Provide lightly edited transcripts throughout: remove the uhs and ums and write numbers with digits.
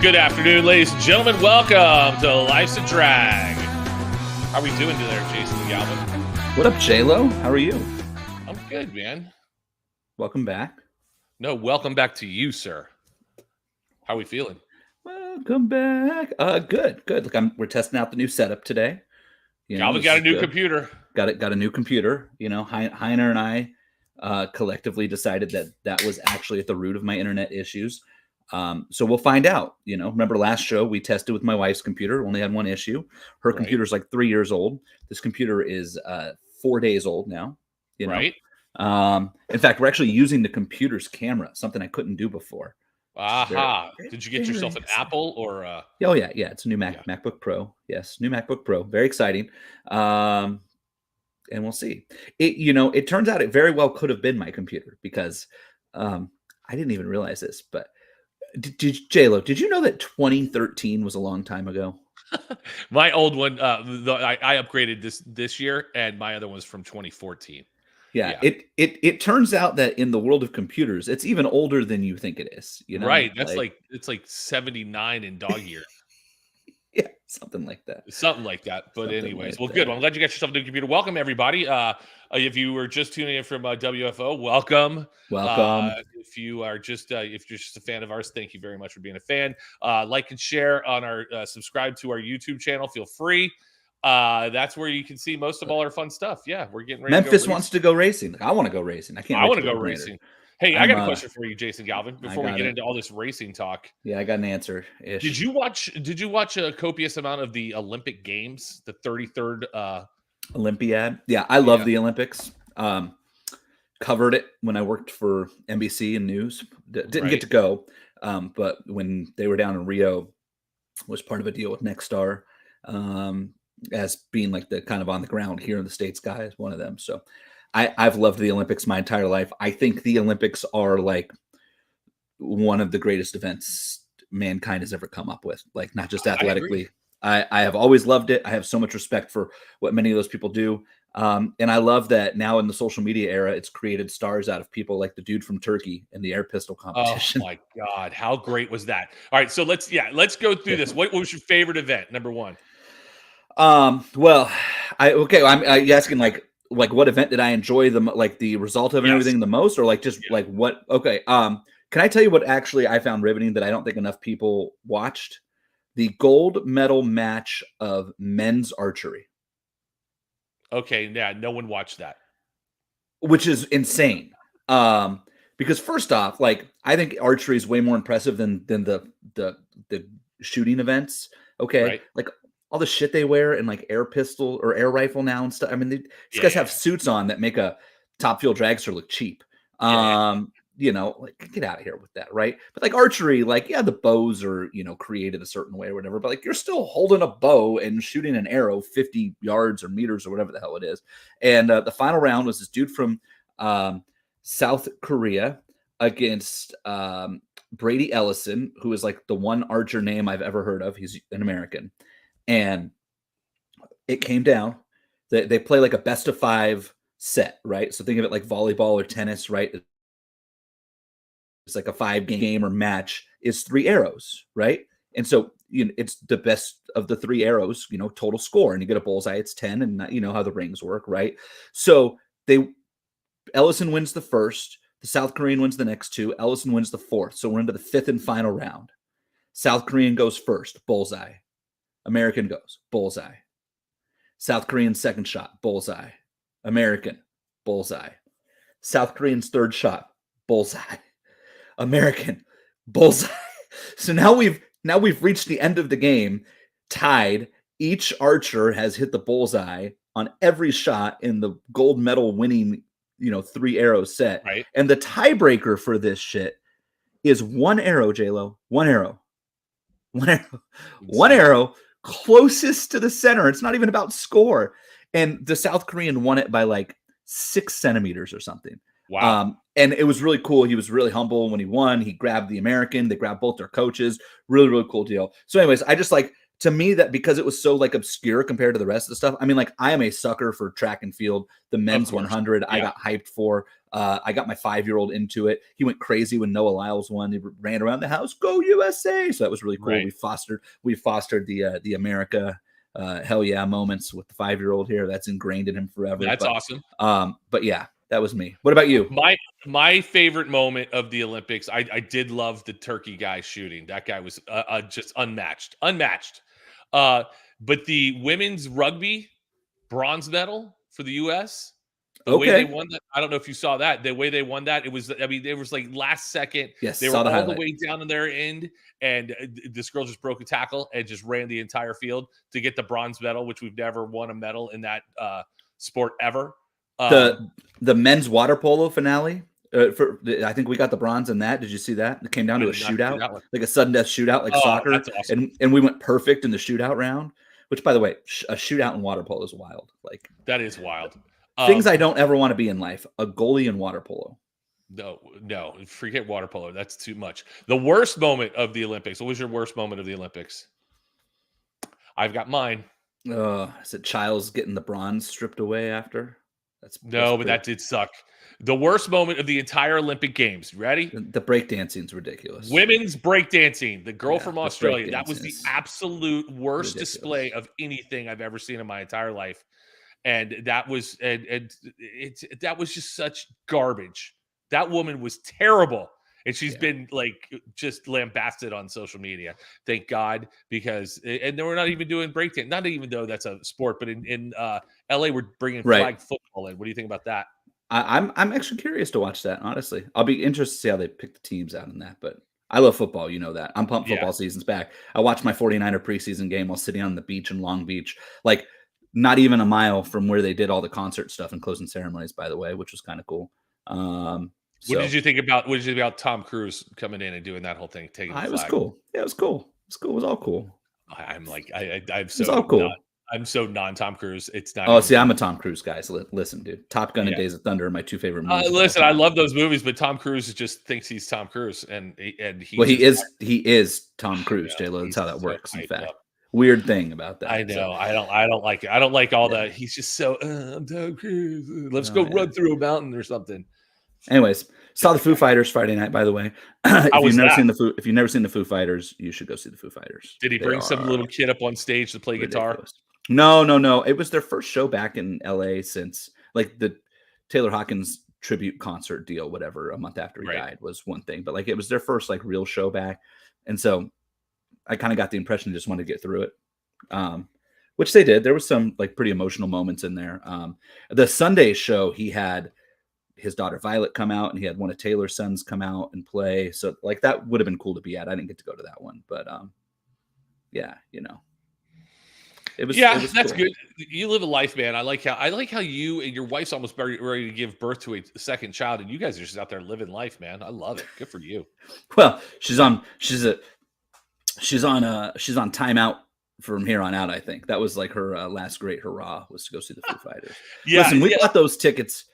Good afternoon, ladies and gentlemen. Welcome to Life's a Drag. How are we doing there, Jason and Galvin? What up, JLo? How are you? I'm good, man. Welcome back. No, welcome back to you, sir. How are we feeling? Welcome back. Good. Look, we're testing out the new setup today. Galvin got a new computer. Got a new computer. You know, Heiner and I collectively decided that was actually at the root of my internet issues. So we'll find out. You know, remember last show we tested with my wife's computer, only had one issue. Her computer's like 3 years old. This computer is 4 days old now. You know? Right. In fact, we're actually using the computer's camera, something I couldn't do before. Aha. Did you get yourself an Apple or Oh yeah. It's a new MacBook Pro. Yes, new MacBook Pro. Very exciting. And we'll see. It turns out it very well could have been my computer because I didn't even realize this, but JLo, did you know that 2013 was a long time ago? My old one, I upgraded this year, and my other one was from 2014. Yeah. It turns out that in the world of computers, it's even older than you think it is. You know, right? That's it's like 79 in dog year. Yeah, something like that. But anyways, good. Well, I'm glad you got yourself a new computer. Welcome, everybody. If you were just tuning in from WFO, welcome. If you're just a fan of ours, thank you very much for being a fan. Like and share on our subscribe to our YouTube channel. Feel free. That's where you can see most of all our fun stuff. Yeah, we're getting ready. Memphis wants to go racing. I want to go racing. I want to go racing. Hey, I got a question for you, Jason Galvin, before we get into all this racing talk. Yeah, I got an answer. Did you watch a copious amount of the Olympic Games, the 33rd Olympiad? Yeah, I love the Olympics. Covered it when I worked for NBC and news. Didn't get to go, but when they were down in Rio, was part of a deal with Nexstar as being like the kind of on the ground here in the States guy is one of them. So I've loved the Olympics my entire life. I think the Olympics are like one of the greatest events mankind has ever come up with, like not just athletically. I have always loved it. I have so much respect for what many of those people do. And I love that now in the social media era, it's created stars out of people like the dude from Turkey in the air pistol competition. Oh my God. How great was that? All right. So let's go through this. What was your favorite event? Number one. Well, I'm asking like what event did I enjoy the result of and everything the most, or like just like what? Okay. Can I tell you what actually I found riveting that I don't think enough people watched? The gold medal match of men's archery. Okay, yeah, no one watched that. Which is insane. Because first off, like I think archery is way more impressive than the shooting events. Okay. Right. Like all the shit they wear and like air pistol or air rifle now and stuff. I mean, these guys have suits on that make a top fuel dragster look cheap. You know, like get out of here with that, right? But like archery, like the bows are created a certain way or whatever, but like you're still holding a bow and shooting an arrow 50 yards or meters or whatever the hell it is. And the final round was this dude from South Korea against Brady Ellison, who is like the one archer name I've ever heard of. He's an American, and it came down. They play like a best of 5 set, right? So think of it like volleyball or tennis, right? It's like a 5-game or match is 3 arrows, right? And so it's the best of the 3 arrows, total score, and you get a bullseye. It's 10, and you know how the rings work, right? So Ellison wins the first, the South Korean wins the next 2, Ellison wins the 4th. So we're into the 5th and final round. South Korean goes first, bullseye. American goes, bullseye. South Korean's second shot, bullseye. American, bullseye. South Korean's third shot, bullseye. American, bullseye. So now we've reached the end of the game, tied. Each archer has hit the bullseye on every shot in the gold medal winning, 3 arrow set. Right. And the tiebreaker for this shit is 1 arrow, JLo. 1 arrow. 1 arrow. 1 arrow closest to the center. It's not even about score. And the South Korean won it by like 6 centimeters or something. Wow. And it was really cool. He was really humble when he won. He grabbed the American. They grabbed both their coaches. Really, really cool deal. So anyways, I just like, to me, that because it was so like obscure compared to the rest of the stuff. I mean, like I am a sucker for track and field. The men's 100 I got hyped for. I got my 5-year-old into it. He went crazy when Noah Lyles won. He ran around the house, "Go USA!" So that was really cool. Right. We fostered the America hell yeah moments with the 5-year-old here. That's ingrained in him forever. That's awesome. But yeah, that was me. What about you? My favorite moment of the Olympics, I did love the turkey guy shooting. That guy was just unmatched. But the women's rugby bronze medal for the U.S., the way they won that, I don't know if you saw that. The way they won that, it was like last second. Yes, they were all the way down in their end, and this girl just broke a tackle and just ran the entire field to get the bronze medal, which we've never won a medal in that sport ever. The men's water polo finale. I think we got the bronze in that. Did you see that? It came down to a shootout, like a sudden death shootout, like soccer. That's awesome. And we went perfect in the shootout round. Which, by the way, a shootout in water polo is wild. Like that is wild. Things I don't ever want to be in life. A goalie in water polo. No, forget water polo. That's too much. The worst moment of the Olympics. What was your worst moment of the Olympics? I've got mine. Is it Childs getting the bronze stripped away after? But that did suck. The worst moment of the entire Olympic Games. Ready? The breakdancing is ridiculous. Women's breakdancing. The girl from Australia. That was the absolute worst display of anything I've ever seen in my entire life. And that was that was just such garbage. That woman was terrible. And she's been like just lambasted on social media. Thank God, because and we're not even doing breakdance. Not even though that's a sport, but in LA we're bringing flag football in. What do you think about that? I'm actually curious to watch that. Honestly, I'll be interested to see how they pick the teams out in that. But I love football. You know that. I'm pumped. Football season's back. I watched my 49er preseason game while sitting on the beach in Long Beach, like not even a mile from where they did all the concert stuff and closing ceremonies. By the way, which was kind of cool. What did you think about Tom Cruise coming in and doing that whole thing? Taking the flag? It was cool. Yeah, it was cool. It was all cool. I'm so it's all cool. I'm so non-Tom Cruise. It's not. Oh, see, I'm a Tom Cruise guy. So listen, dude. Top Gun and Days of Thunder are my two favorite movies. Listen, I love those movies, but Tom Cruise just thinks he's Tom Cruise, and he is Tom Cruise. JLo, that's how that works. In fact, weird thing about that. I know. So. I don't like it. I don't like all the. He's just so. I'm Tom Cruise. Let's go run through a mountain or something. Anyways, saw the Foo Fighters Friday night. By the way, if you've never seen the Foo Fighters, you should go see the Foo Fighters. Did he bring some little kid up on stage to play guitar? No. It was their first show back in LA since like the Taylor Hawkins tribute concert deal, whatever, a month after he died was one thing. But like it was their first like real show back. And so I kind of got the impression they just wanted to get through it. Which they did. There was some like pretty emotional moments in there. The Sunday show, he had his daughter Violet come out and he had one of Taylor's sons come out and play. So like that would have been cool to be at. I didn't get to go to that one, but yeah, you know. It was that's cool. Good. You live a life, man. I like how you and your wife's almost ready to give birth to a second child, and you guys are just out there living life, man. I love it. Good for you. Well, she's on timeout from here on out. I think that was like her last great hurrah was to go see the Foo Fighters. Listen, we bought those tickets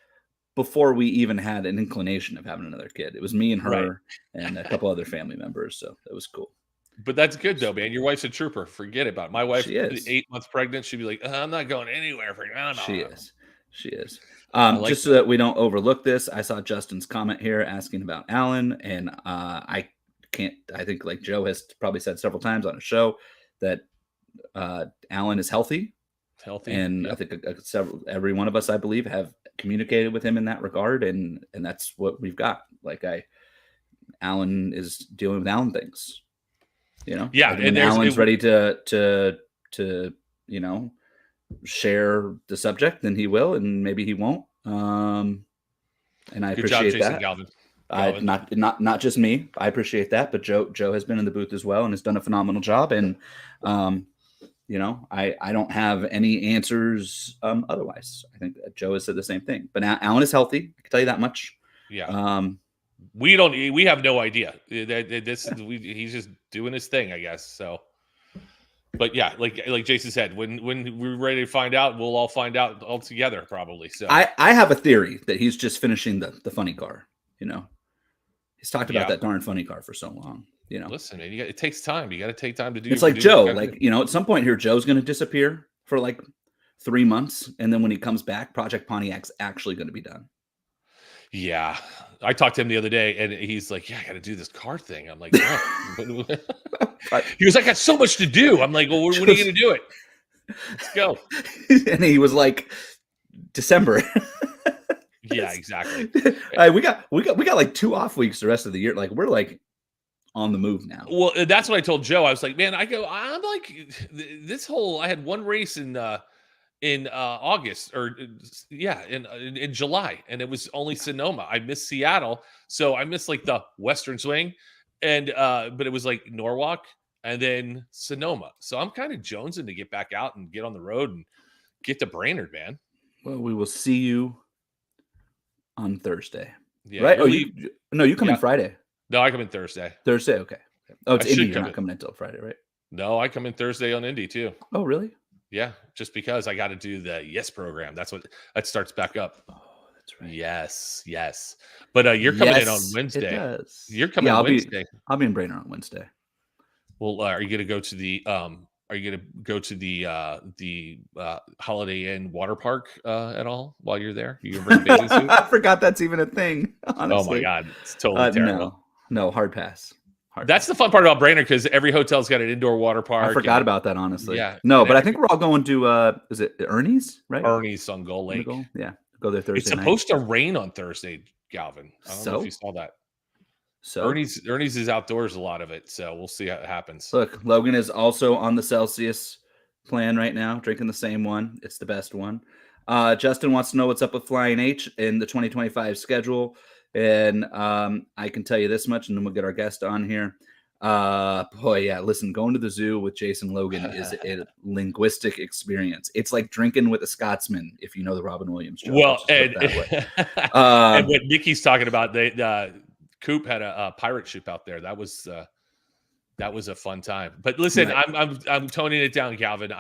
before we even had an inclination of having another kid. It was me and her and a couple other family members, so that was cool. But that's good though, man. Your wife's a trooper. Forget about it. My wife is 8 months pregnant. She'd be like, I'm not going anywhere for now. She is. Just so that we don't overlook this, I saw Justin's comment here asking about Alan, and I think like Joe has probably said several times on a show that Alan is healthy. And I think every one of us, I believe, have communicated with him in that regard, and that's what we've got. Like Alan is dealing with Alan things. You know, and Alan's ready to you know share the subject, then he will, and maybe he won't. And I appreciate that. Galvin. Not just me. I appreciate that, but Joe has been in the booth as well and has done a phenomenal job. And you know, I don't have any answers otherwise. I think that Joe has said the same thing. But now Alan is healthy. I can tell you that much. Yeah. We have no idea. He's just doing his thing, I guess. So, but yeah, like Jason said, when we're ready to find out, we'll all find out all together probably. So I have a theory that he's just finishing the funny car. You know, he's talked about that darn funny car for so long. You know, listen, man, it takes time. You got to take time to do. It's like Joe, like you know, at some point here, Joe's going to disappear for like 3 months, and then when he comes back, Project Pontiac's actually going to be done. Yeah. I talked to him the other day, and he's like, "Yeah, I got to do this car thing." I'm like, "No." He was like, "I got so much to do." I'm like, "Well, when are you going to do it? Let's go." And he was like, December. Yeah, exactly. We got like 2 off weeks the rest of the year. Like we're like on the move now. Well, that's what I told Joe. I was like, "Man, I'm like this whole. I had one race in August, or in July, and it was only Sonoma. I missed Seattle, so I missed like the Western Swing, and but it was like Norwalk and then Sonoma. So I'm kind of jonesing to get back out and get on the road and get to Brainerd, man. Well, we will see you on Thursday. Yeah, right? You come in Friday. No, I come in Thursday. Thursday, okay. Oh, it's Indy. You're not coming in until Friday, right? No, I come in Thursday on Indy too. Oh, really? Yeah, just because I got to do the Yes program. That starts back up. Oh, that's right. Yes. But you're coming in on Wednesday. It does. You're coming Wednesday. I'll be in Brainerd on Wednesday. Well, are you going to go to the Holiday Inn water park at all while you're there? You gonna bring a bathing suit? I forgot that's even a thing. Honestly. Oh my God, it's totally terrible. No, hard pass. That's the fun part about Brainerd, because every hotel's got an indoor water park. I forgot about that, honestly. Yeah. No, but I think we're all going to is it Ernie's, right? Ernie's on Gull Lake. Yeah. Go there Thursday. It's supposed to rain on Thursday, Galvin. I don't know if you saw that. So Ernie's is outdoors, a lot of it. So we'll see how it happens. Look, Logan is also on the Celsius plan right now, drinking the same one. It's the best one. Justin wants to know what's up with Flying H in the 2025 schedule. And I can tell you this much, and then we'll get our guest on here. Listen, going to the zoo with Jason Logan is a linguistic experience. It's like drinking with a Scotsman, if you know the Robin Williams joke. Well, and what Nikki's talking about, Coop had a pirate ship out there. That was a fun time. But listen, right. I'm toning it down, Galvin.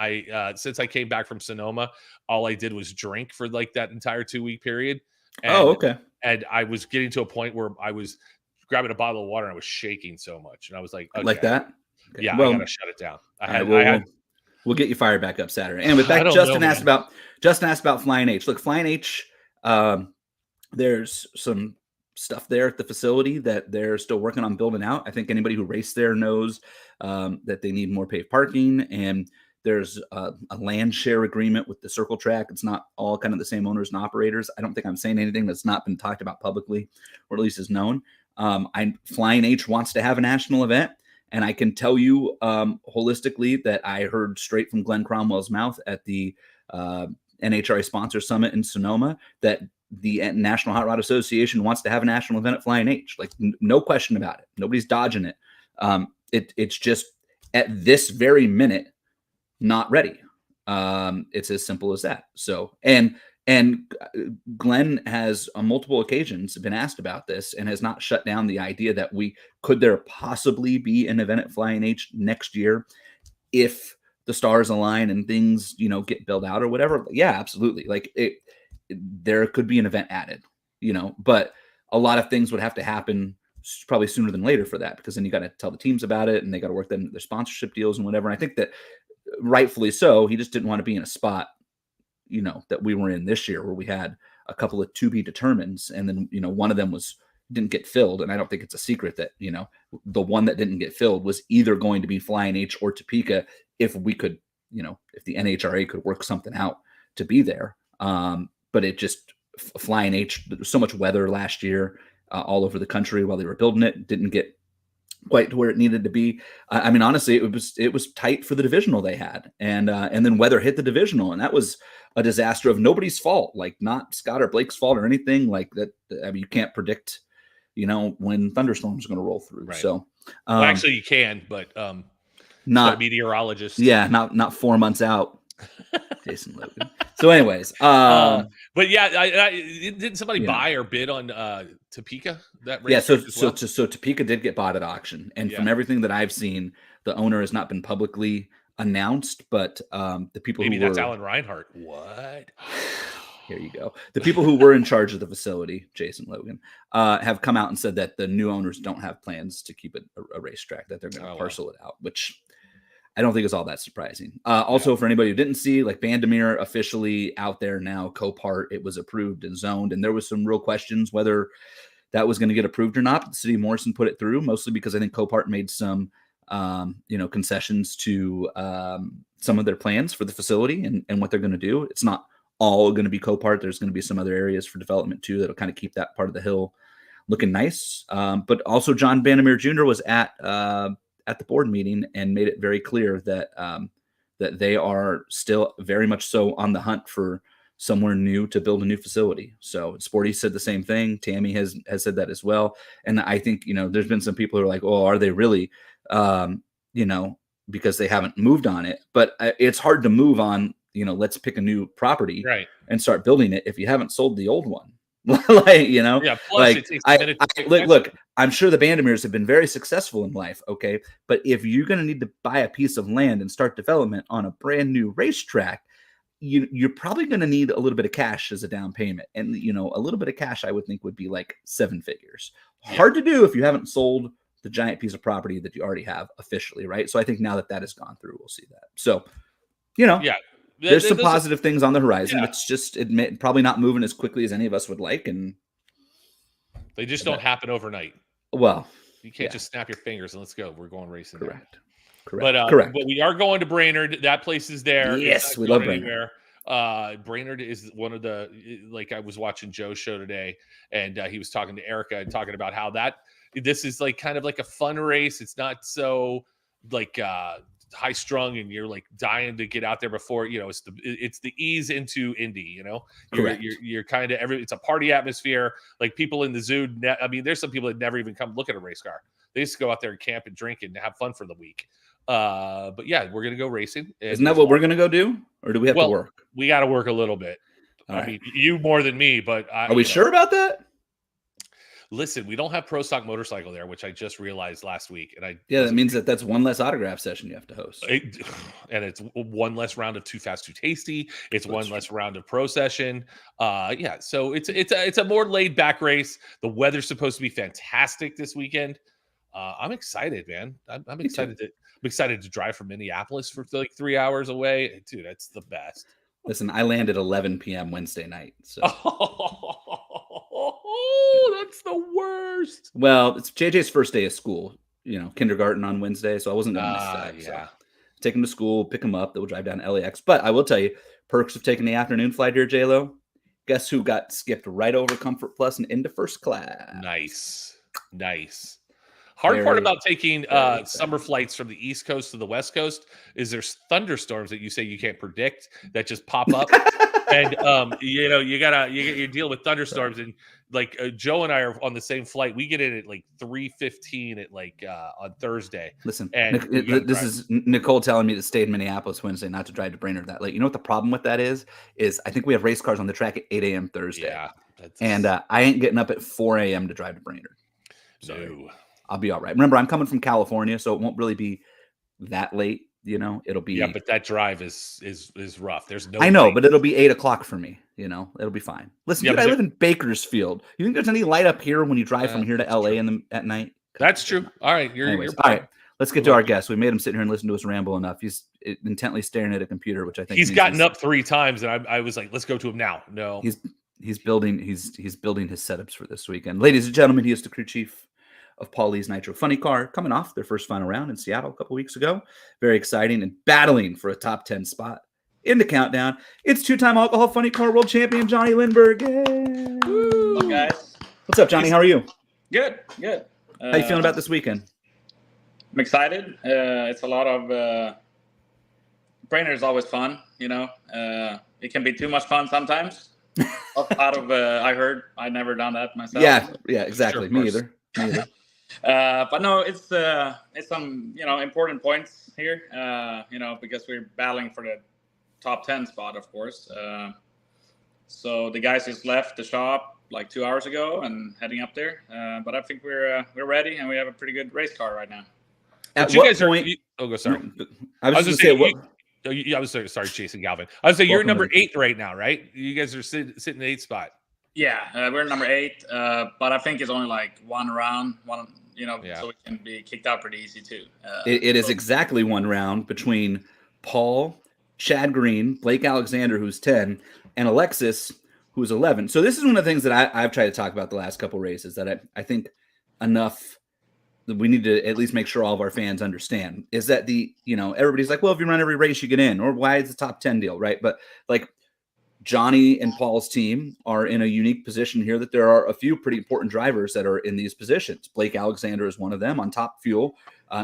Since I came back from Sonoma, all I did was drink for like that entire 2-week period. And, okay. And I was getting to a point where I was grabbing a bottle of water and I was shaking so much, and I was like, okay. Like that. Okay. Yeah, well, I gotta shut it down. We'll get you fired back up Saturday. And with that, Justin asked about Flying H. Look, Flying H, there's some stuff there at the facility that they're still working on building out. I think anybody who raced there knows that they need more paved parking, and there's a land share agreement with the Circle Track. It's not all kind of the same owners and operators. I don't think I'm saying anything that's not been talked about publicly, or at least is known. Flying H wants to have a national event, and I can tell you holistically that I heard straight from Glenn Cromwell's mouth at the NHRA Sponsor Summit in Sonoma that the National Hot Rod Association wants to have a national event at Flying H. Like, no question about it. Nobody's dodging it. It's just at this very minute not ready. It's as simple as that. So, and Glenn has on multiple occasions been asked about this and has not shut down the idea that could there possibly be an event at Flying H next year if the stars align and things, get built out or whatever. Yeah, absolutely. Like there could be an event added, but a lot of things would have to happen probably sooner than later for that, because then you got to tell the teams about it and they got to work them their sponsorship deals and whatever. And I think that rightfully so, he just didn't want to be in a spot, that we were in this year where we had a couple of to be determines, and then, one of them didn't get filled. And I don't think it's a secret that, the one that didn't get filled was either going to be Flying H or Topeka if we could, if the NHRA could work something out to be there. But it just, Flying H, there was so much weather last year all over the country while they were building it, didn't get quite to where it needed to be. I mean, honestly, it was tight for the divisional they had, and then weather hit the divisional, and that was a disaster of nobody's fault, like not Scott or Blake's fault or anything like that. I mean, you can't predict, when thunderstorms are going to roll through. Right. So, well, actually, you can, but not a meteorologist. Yeah, not 4 months out. Jason Logan. So, anyways, but yeah, didn't somebody buy or bid on Topeka? That race so Topeka did get bought at auction, and from everything that I've seen, the owner has not been publicly announced, but the people that's Alan Reinhart. What? Here you go. The people who were in charge of the facility, Jason Logan, have come out and said that the new owners don't have plans to keep it a racetrack, that they're going to parcel it out, which I don't think it's all that surprising. Also, for anybody who didn't see, like Bandamere officially out there now, Copart, it was approved and zoned. And there was some real questions whether that was going to get approved or not. But the city of Morrison put it through, mostly because I think Copart made some, concessions to some of their plans for the facility and what they're going to do. It's not all going to be Copart. There's going to be some other areas for development too that'll kind of keep that part of the hill looking nice. But also John Bandamere Jr. was at the board meeting and made it very clear that that they are still very much so on the hunt for somewhere new to build a new facility. So Sporty said the same thing. Tammy has said that as well. And I think, there's been some people who are like, oh, are they really, because they haven't moved on it, but it's hard to move on, let's pick a new property and start building it if you haven't sold the old one. Yeah. Plus it takes a minute look, I'm sure the Bandameres have been very successful in life. Okay. But if you're going to need to buy a piece of land and start development on a brand new racetrack, you're probably going to need a little bit of cash as a down payment. And, a little bit of cash, I would think would be like 7 figures. Hard to do if you haven't sold the giant piece of property that you already have officially. Right. So I think now that has gone through, we'll see that. So, there's some positive things on the horizon. Yeah. It's just probably not moving as quickly as any of us would like. And they just don't happen overnight. Well, you can't just snap your fingers and let's go. We're going racing. Correct. But we are going to Brainerd. That place is there. Yes, we love Brainerd. Brainerd is one of the, I was watching Joe's show today and he was talking to Erica and talking about how this is like kind of like a fun race. It's not so like, high strung and you're like dying to get out there before it's the ease into Indy. You're kind of it's a party atmosphere. Like people in the zoo. There's some people that never even come look at a race car. They just go out there and camp and drink and have fun for the week. But yeah, we're gonna go racing. Isn't that what we're gonna go do, or do we have to work? We got to work a little bit. You more than me, but are we sure about that? Listen, we don't have Pro Stock Motorcycle there, which I just realized last week. And that means that's one less autograph session you have to host. And it's one less round of Too Fast, Too Tasty. It's one less round of Pro Session. So it's a more laid back race. The weather's supposed to be fantastic this weekend. I'm excited, man. I'm excited to drive from Minneapolis for like 3 hours away. Dude, that's the best. Listen, I land at 11 p.m. Wednesday night. So. Oh, that's the worst. Well, it's JJ's first day of school, kindergarten on Wednesday. So I wasn't going to miss that. Yeah. So take him to school, pick him up. Then we'll drive down to LAX. But I will tell you, perks of taking the afternoon flight here, JLo. Guess who got skipped right over Comfort Plus and into first class? Nice. Hard part about taking summer flights from the East Coast to the West Coast is there's thunderstorms that you say you can't predict that just pop up. And you deal with thunderstorms and like Joe and I are on the same flight. We get in at like 3:15 at like on Thursday. Listen, and this is Nicole telling me to stay in Minneapolis Wednesday, not to drive to Brainerd that late. You know what the problem with that is I think we have race cars on the track at 8 a.m. Thursday. Yeah, and I ain't getting up at 4 a.m. to drive to Brainerd. No. I'll be all right. Remember, I'm coming from California, so it won't really be that late. It'll be. Yeah, but that drive is rough. There's no. I know, but it'll be 8 o'clock for me. It'll be fine. Listen, I live in Bakersfield. You think there's any light up here when you drive from here to LA at night? That's true. All right, you're all right. Let's get to our guest. We made him sit here and listen to us ramble enough. He's intently staring at a computer, which I think he's gotten up 3 times, and I was like, let's go to him now. No, he's building his setups for this weekend. Ladies and gentlemen, he is the crew chief of Paulie's Nitro Funny Car, coming off their first final round in Seattle a couple weeks ago. Very exciting and battling for a top 10 spot in the countdown. It's 2-time alcohol funny car world champion Jonnie Lindberg. What's up, guys? What's up, Johnny? How are you? Good. How you feeling about this weekend? I'm excited. It's a lot of Brainerd is always fun. It can be too much fun sometimes. I heard. I've never done that myself. Yeah, exactly. Sure, me either. But no, it's some important points here. Because we're battling for the top 10 spot, of course. So the guys just left the shop like 2 hours ago and heading up there. But I think we're ready and we have a pretty good race car right now. At what point? Sorry. I was just saying. I was sorry, Jason Galvin. I was saying you're number 8 right now, right? You guys are sitting in the 8th spot. Yeah, we're number 8, but I think it's only like one round, so we can be kicked out pretty easy too. It is exactly one round between Paul, Chad Green, Blake Alexander, who's 10, and Alexis, who's 11. So this is one of the things that I've tried to talk about the last couple races that I think enough that we need to at least make sure all of our fans understand is that everybody's like, well, if you run every race, you get in, or why is the top 10 deal, right? But like Jonnie and Paul's team are in a unique position here that there are a few pretty important drivers that are in these positions. Blake Alexander is one of them on Top Fuel.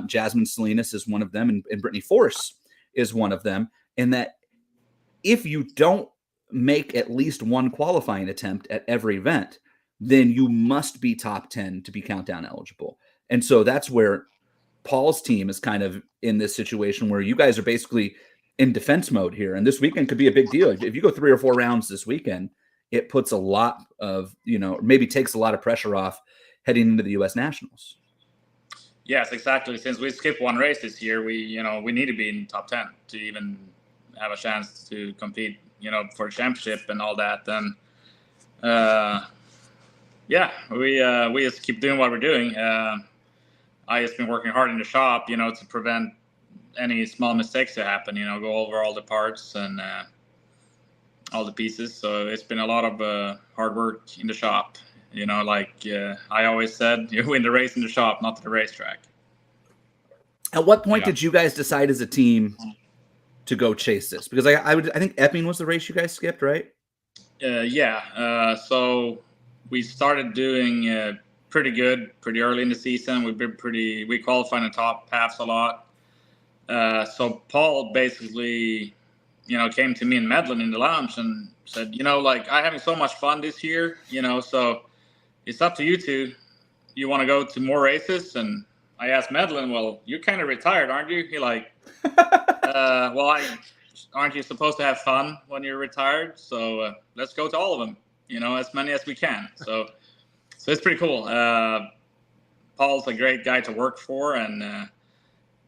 Jasmine Salinas is one of them, and Brittany Force is one of them. And that if you don't make at least one qualifying attempt at every event, then you must be top 10 to be countdown eligible. And so that's where Paul's team is kind of in this situation where you guys are basically in defense mode here. And this weekend could be a big deal. If you go 3 or 4 rounds this weekend, it puts a lot of, maybe takes a lot of pressure off heading into the U.S. Nationals. Yes, exactly. Since we skipped one race this year, we need to be in top 10 to even have a chance to compete, for a championship and all that. And we just keep doing what we're doing. I just been working hard in the shop, to prevent any small mistakes to happen, go over all the parts and all the pieces. So it's been a lot of hard work in the shop. I always said, you win the race in the shop, not the racetrack. At what point did you guys decide as a team to go chase this? Because I think Epping was the race you guys skipped, right? So we started doing pretty good pretty early in the season. We qualified in the top halves a lot. So Paul basically, came to me and Medlin in the lounge and said, I'm having so much fun this year, so it's up to you two. You want to go to more races? And I asked Medlin, well, you're kind of retired, aren't you? He aren't you supposed to have fun when you're retired? So let's go to all of them, as many as we can. So it's pretty cool. Paul's a great guy to work for, and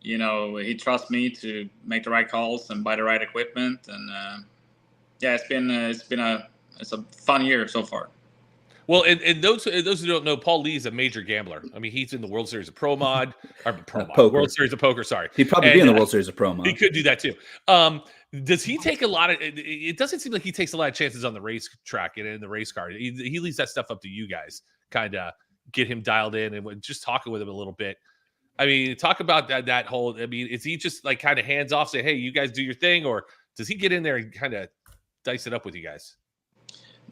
he trusts me to make the right calls and buy the right equipment. And it's a fun year so far. Well, and those who don't know, Paul Lee is a major gambler. I mean, he's in the World Series of World Series of Poker. Sorry, he'd probably be in the World Series of Pro Mod. He could do that too. Does he take a lot of? It doesn't seem like he takes a lot of chances on the race track and in the race car. He leaves that stuff up to you guys, kind of get him dialed in and just talking with him a little bit. I mean, talk about that whole. I mean, is he just like kind of hands off, say, "Hey, you guys do your thing," or does he get in there and kind of dice it up with you guys?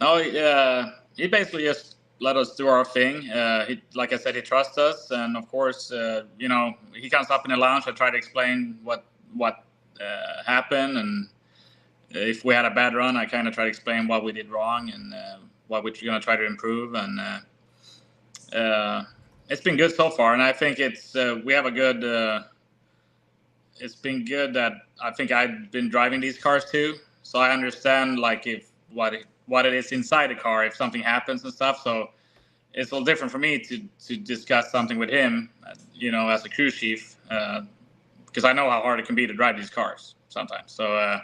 No, he basically just let us do our thing. Like I said, he trusts us, and of course, he comes up in the lounge. I try to explain what happened, and if we had a bad run, I kind of try to explain what we did wrong and what we're going to try to improve. And it's been good so far, and I think we have a good. It's been good that I think I've been driving these cars too, so I understand what it is inside the car if something happens and stuff. So it's a little different for me to discuss something with him, as a crew chief, because I know how hard it can be to drive these cars sometimes. So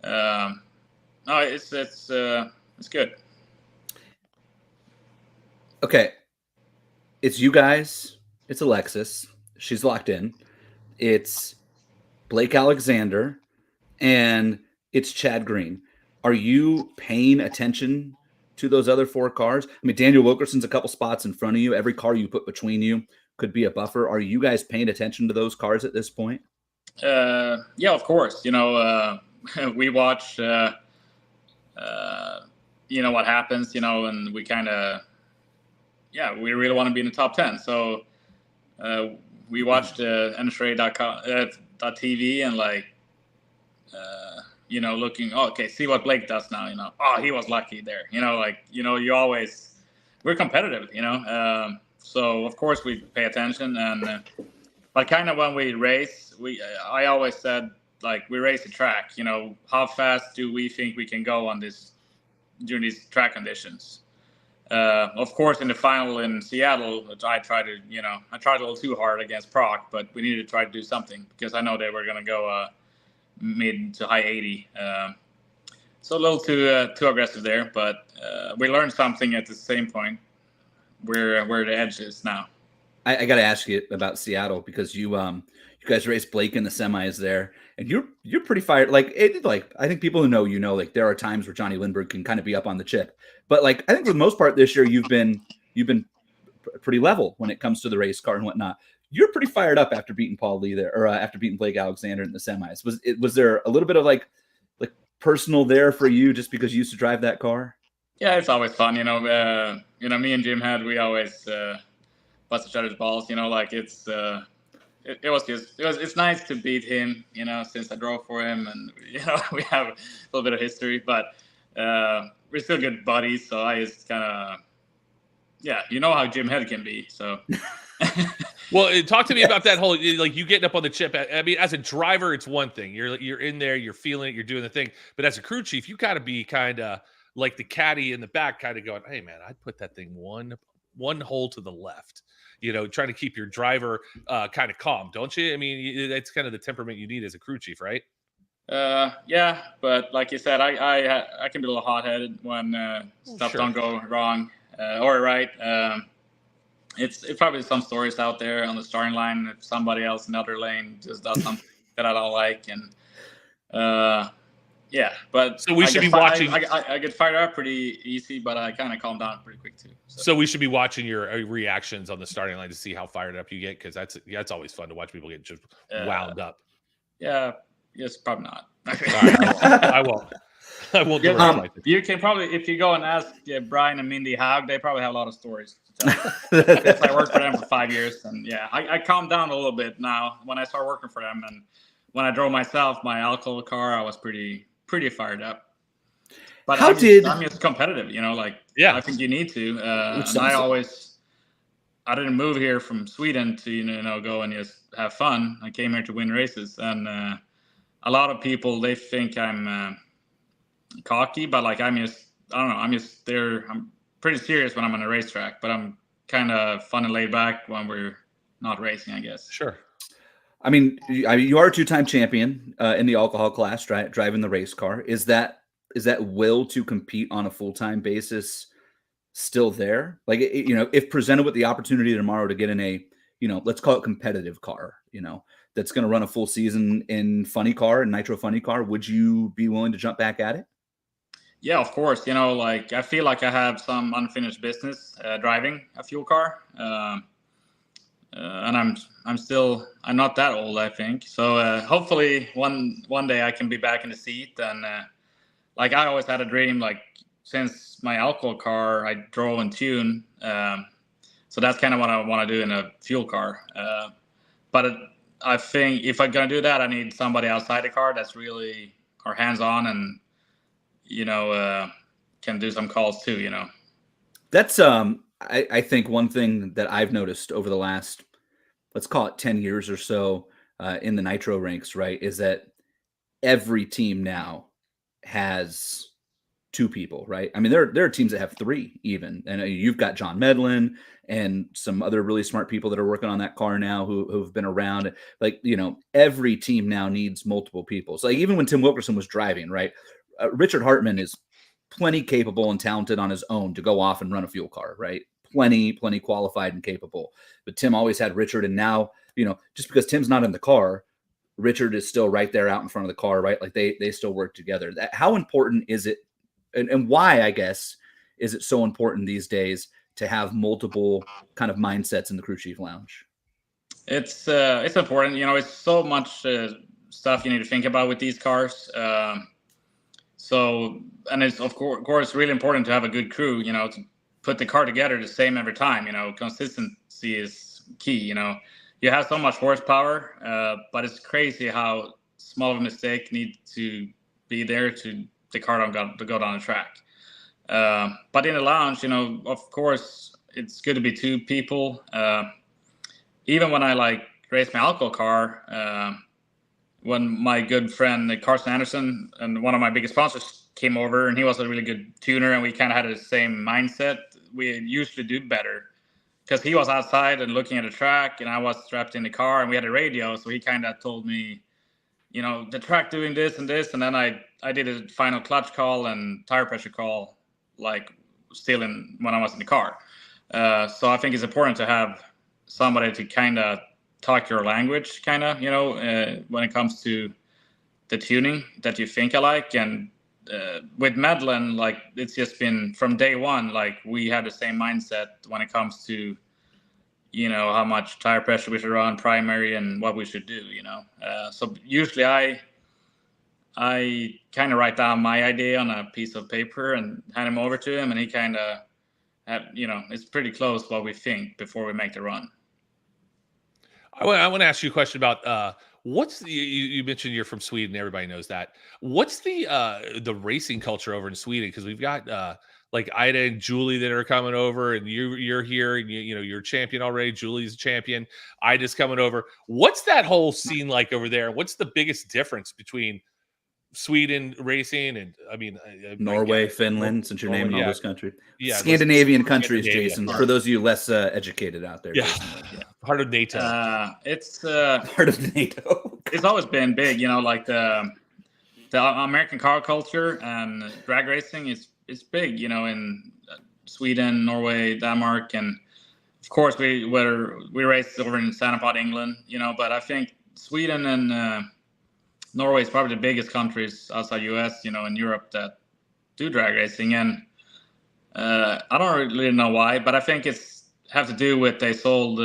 no, it's good. Okay, it's you guys. It's Alexis. She's locked in. It's Blake Alexander, and it's Chad Green. Are you paying attention to those other 4 cars? I mean, Daniel Wilkerson's a couple spots in front of you. Every car you put between you could be a buffer. Are you guys paying attention to those cars at this point? Yeah, of course. We watch, what happens, and we kind of, we really want to be in the top 10. So we watched NSRA.TV and looking, see what Blake does now, he was lucky there, we're competitive, so of course we pay attention. And but kind of when we race, I always said, we race the track, how fast do we think we can go during these track conditions? Of course, in the final in Seattle, I tried a little too hard against Proc, but we needed to try to do something because I know they were going to go mid to high 80. So a little too aggressive there, but we learned something at the same point where the edge is now. I got to ask you about Seattle because you guys raced Blake in the semis there, and you're pretty fired. Like I think people who know like there are times where Jonnie Lindberg can kind of be up on the chip, but like I think for the most part this year you've been pretty level when it comes to the race car and whatnot. You're pretty fired up after beating Paul Lee there, or after beating Blake Alexander in the semis. Was there a little bit of like personal there for you just because you used to drive that car? Yeah, it's always fun. Me and Jim we always bust each other's balls. Like it's nice to beat him. Since I drove for him, and we have a little bit of history, but we're still good buddies. So I just kind of, how Jim Head can be. So. Well, talk to me about that whole, like, you getting up on the chip. I mean, as a driver, it's one thing. You're in there, you're feeling it, you're doing the thing. But as a crew chief, you got to be kind of like the caddy in the back, kind of going, "Hey, man, I'd put that thing one hole to the left." Trying to keep your driver kind of calm, don't you? I mean, that's kind of the temperament you need as a crew chief, right? Yeah, but like you said, I can be a little hot-headed when stuff don't go wrong or right. It's probably some stories out there on the starting line if somebody else in the other lane just does something that I don't like, and but so we should be watching. I get fired up pretty easy, but I kind of calm down pretty quick too. So we should be watching your reactions on the starting line to see how fired up you get, because that's always fun to watch people get just wound up. Yeah, yes, probably not. All right, I won't. I won't do like this. You can probably, if you go and ask Brian and Mindy Haug, they probably have a lot of stories to tell. Because I worked for them for 5 years, and I calmed down a little bit now when I started working for them, and when I drove myself my alcohol car, I was pretty fired up. But I'm just competitive, I think you need to. I didn't move here from Sweden to go and just have fun. I came here to win races, and a lot of people, they think I'm cocky, but like I don't know, I'm just there. I'm pretty serious when I'm on a racetrack, but I'm kind of fun and laid back when we're not racing, I guess. Sure. I mean, you are a two-time champion in the alcohol class, driving the race car. Is that will to compete on a full-time basis still there? Like, if presented with the opportunity tomorrow to get in a, let's call it competitive car, that's going to run a full season in funny car and Nitro funny car, would you be willing to jump back at it? Yeah, of course. I feel like I have some unfinished business driving a fuel car. And I'm not that old, I think. So hopefully one day I can be back in the seat. And like I always had a dream, like since my alcohol car, I drove and tuned. So that's kind of what I want to do in a fuel car. But I think if I'm going to do that, I need somebody outside the car that's really are hands-on and, can do some calls too, That's, I think one thing that I've noticed over the last, let's call it 10 years or so in the Nitro ranks, right, is that every team now has two people, right? I mean, there are teams that have three even. And you've got John Medlin and some other really smart people that are working on that car now who've been around. Like, every team now needs multiple people. So like, even when Tim Wilkerson was driving, right, Richard Hartman is plenty capable and talented on his own to go off and run a fuel car, right? Plenty qualified and capable. But Tim always had Richard, and now, just because Tim's not in the car, Richard is still right there out in front of the car, right? Like they still work together. How important is it, and why, I guess, is it so important these days to have multiple kind of mindsets in the crew chief lounge? It's important. It's so much stuff you need to think about with these cars. And it's of course really important to have a good crew, to put the car together the same every time. Consistency is key. You have so much horsepower, but it's crazy how small of a mistake needs to be there to the car to go down the track. But in the lounge, of course, it's good to be two people. Even when I race my alcohol car, when my good friend Carson Anderson and one of my biggest sponsors came over, and he was a really good tuner, and we kind of had the same mindset, we usually do better because he was outside and looking at the track, and I was strapped in the car, and we had a radio, so he kind of told me the track doing this and this, and then I did a final clutch call and tire pressure call, like still when I was in the car. So I think it's important to have somebody to kind of talk your language, kind of, when it comes to the tuning that you think I like. And with Medlin, like it's just been from day one, like we had the same mindset when it comes to, how much tire pressure we should run primary and what we should do, so usually I kind of write down my idea on a piece of paper and hand him over to him, and he kind of it's pretty close what we think before we make the run. I want to ask you a question about what's the, you mentioned you're from Sweden. Everybody knows that. What's the racing culture over in Sweden? Because we've got like Ida and Julie that are coming over, and you're here, and you're a champion already. Julie's a champion. Ida's coming over. What's that whole scene like over there? What's the biggest difference between Sweden racing and Norway, Finland, since you're naming all those countries, Scandinavian countries, Jason, for those of you less educated out there. Part of NATO. It's part of NATO. It's always been big, like the American car culture and drag racing is big, in Sweden, Norway, Denmark, and of course we raced over in Sanapod, England, but I think Sweden and Norway is probably the biggest countries outside US, in Europe that do drag racing. And I don't really know why, but I think it's have to do with they sold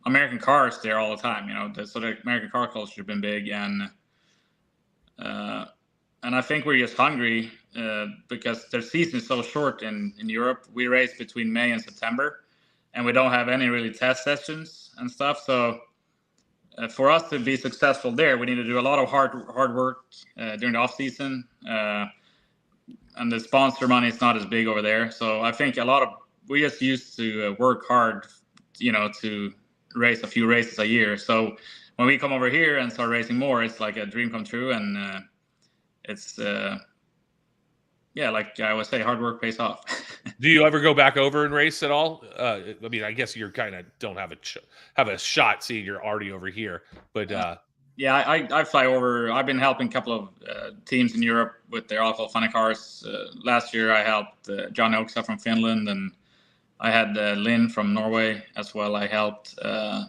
American cars there all the time, so the American car culture has been big. And I think we're just hungry because their season is so short in Europe. We race between May and September, and we don't have any really test sessions and stuff. So for us to be successful there, we need to do a lot of hard work during the off season, and the sponsor money is not as big over there. So I think we just used to work hard, to race a few races a year. So when we come over here and start racing more, it's like a dream come true, and it's like I would say, hard work pays off. Do you ever go back over and race at all? I guess you're kind of don't have a shot seeing you're already over here, but I fly over. I've been helping a couple of teams in Europe with their all funny cars. Last year I helped Johnny Oxa from Finland, and I had Lynn from Norway as well. I helped. Our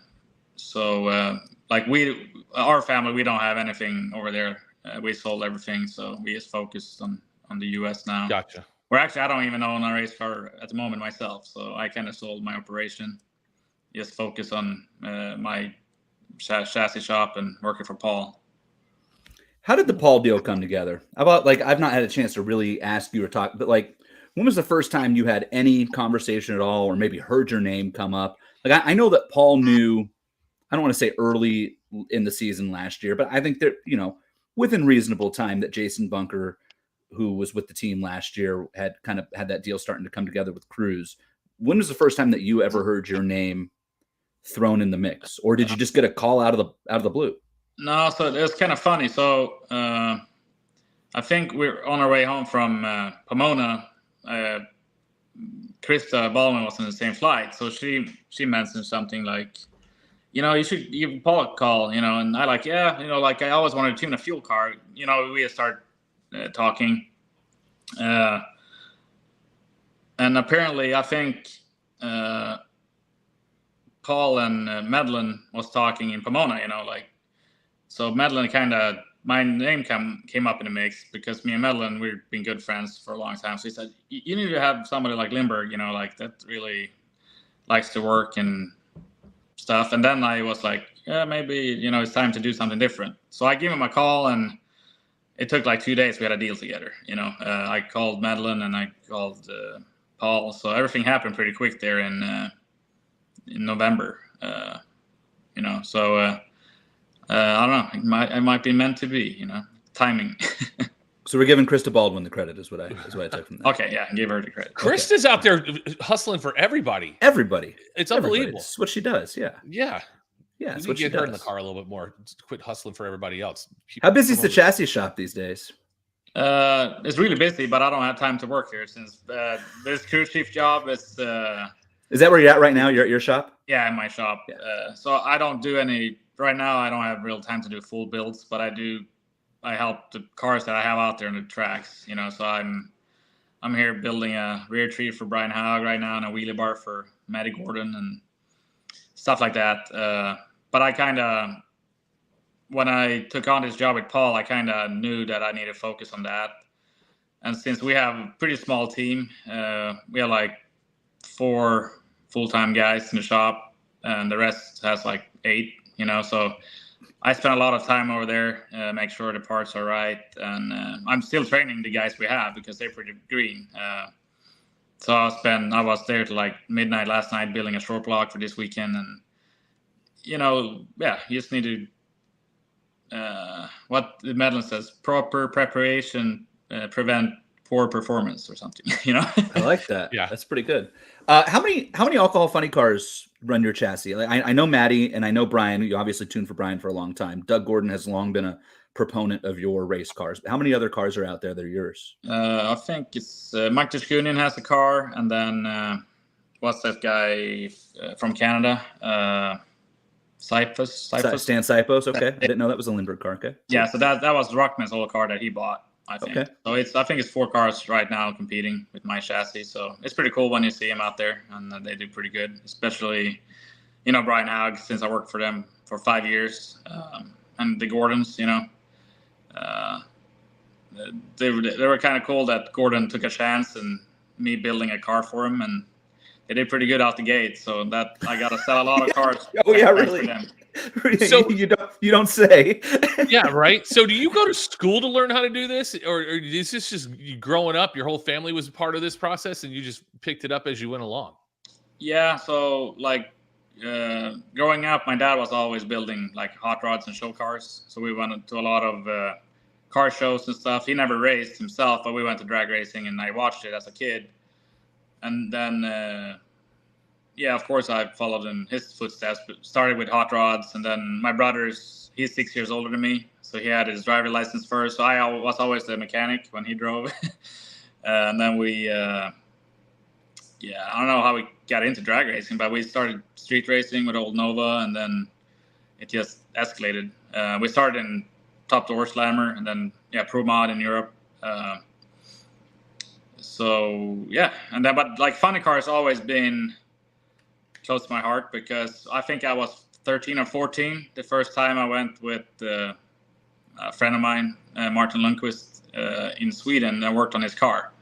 family, we don't have anything over there. We sold everything, so we just focused on the US now. Gotcha. I don't even own a race car at the moment myself, so I kind of sold my operation, just focus on my chassis shop and working for Paul. How did the Paul deal come together? I've not had a chance to really ask you or talk, but when was the first time you had any conversation at all, or maybe heard your name come up? I know that Paul knew, I don't want to say early in the season last year, but I think that, within reasonable time, that Jason Bunker, who was with the team last year, had that deal starting to come together with Cruz. When was the first time that you ever heard your name thrown in the mix, or did you just get a call out of the blue? No, so it was kind of funny. So I think we're on our way home from Pomona. Krista Ballman was on the same flight, so she mentioned something like, you should give Paul a call, and I I always wanted to tune a fuel car. We start talking, and apparently I think Paul and Medlin was talking in Pomona, so Medlin my name came up in the mix because me and Medlin, we've been good friends for a long time. So he said, you need to have somebody like Lindberg, that really likes to work and stuff. And then I was like, yeah, maybe, it's time to do something different. So I gave him a call, and it took 2 days. We had a deal together. I called Medlin and I called Paul. So everything happened pretty quick there in November. So I don't know. It might be meant to be. Timing. So we're giving Krista Baldwin the credit, is what I took from that. Okay, yeah, give her the credit. Krista's out there hustling for everybody. It's unbelievable. It's what she does. Yeah. Yeah, it's what she does. Her in the car a little bit more. Quit hustling for everybody else. How busy is the chassis shop these days? It's really busy, but I don't have time to work here since this crew chief job is. Is that where you're at right now? You're at your shop? Yeah, in my shop. Yeah. So I don't do any right now. I don't have real time to do full builds, but I do I help the cars that I have out there on the tracks. So I'm here building a rear tree for Brian Haug right now and a wheelie bar for Matty Gordon and stuff like that. But I kind of, when I took on this job with Paul, I kind of knew that I needed to focus on that. And since we have a pretty small team, we have like 4 full-time guys in the shop, and the rest has like 8, so I spend a lot of time over there, make sure the parts are right. And I'm still training the guys we have because they're pretty green. So I was there till like midnight last night building a short block for this weekend. And, you just need to, what the medal says, proper preparation, prevent poor performance or something, I like that. Yeah. That's pretty good. How many alcohol funny cars run your chassis? Like, I know Matty and I know Brian. You obviously tuned for Brian for a long time. Doug Gordon has long been a proponent of your race cars. How many other cars are out there that are yours? I think it's Mike Tishkunian has a car, and then what's that guy from Canada? Sipos? Stan Sipos. Okay, I didn't know that was a Lindberg car. Okay. Yeah, so that was Ruckman's old car that he bought, I think. Okay. So I think it's 4 cars right now competing with my chassis. So it's pretty cool when you see them out there, and they do pretty good. Especially, Brian Haug, since I worked for them for 5 years, and the Gordons. They were kind of cool that Gordon took a chance and me building a car for him, and they did pretty good out the gate. So that I got to sell a lot of cars. Oh yeah, really? So you don't say. Yeah, right. So do you go to school to learn how to do this, or is this just you growing up? Your whole family was part of this process, and you just picked it up as you went along? Yeah. So like growing up, my dad was always building like hot rods and show cars. So we went to a lot of car shows and stuff. He never raced himself, but we went to drag racing, and I watched it as a kid. And then, of course, I followed in his footsteps. But started with hot rods, and then my brother's, he's 6 years older than me, so he had his driver license first. So I was always the mechanic when he drove. And then we, I don't know how we got into drag racing, but we started street racing with old Nova, and then it just escalated. We started in Top Door Slammer, and then Pro Mod in Europe. But like funny cars always been close to my heart because I think I was 13 or 14 the first time I went with a friend of mine, Martin Lundqvist, in Sweden, and worked on his car.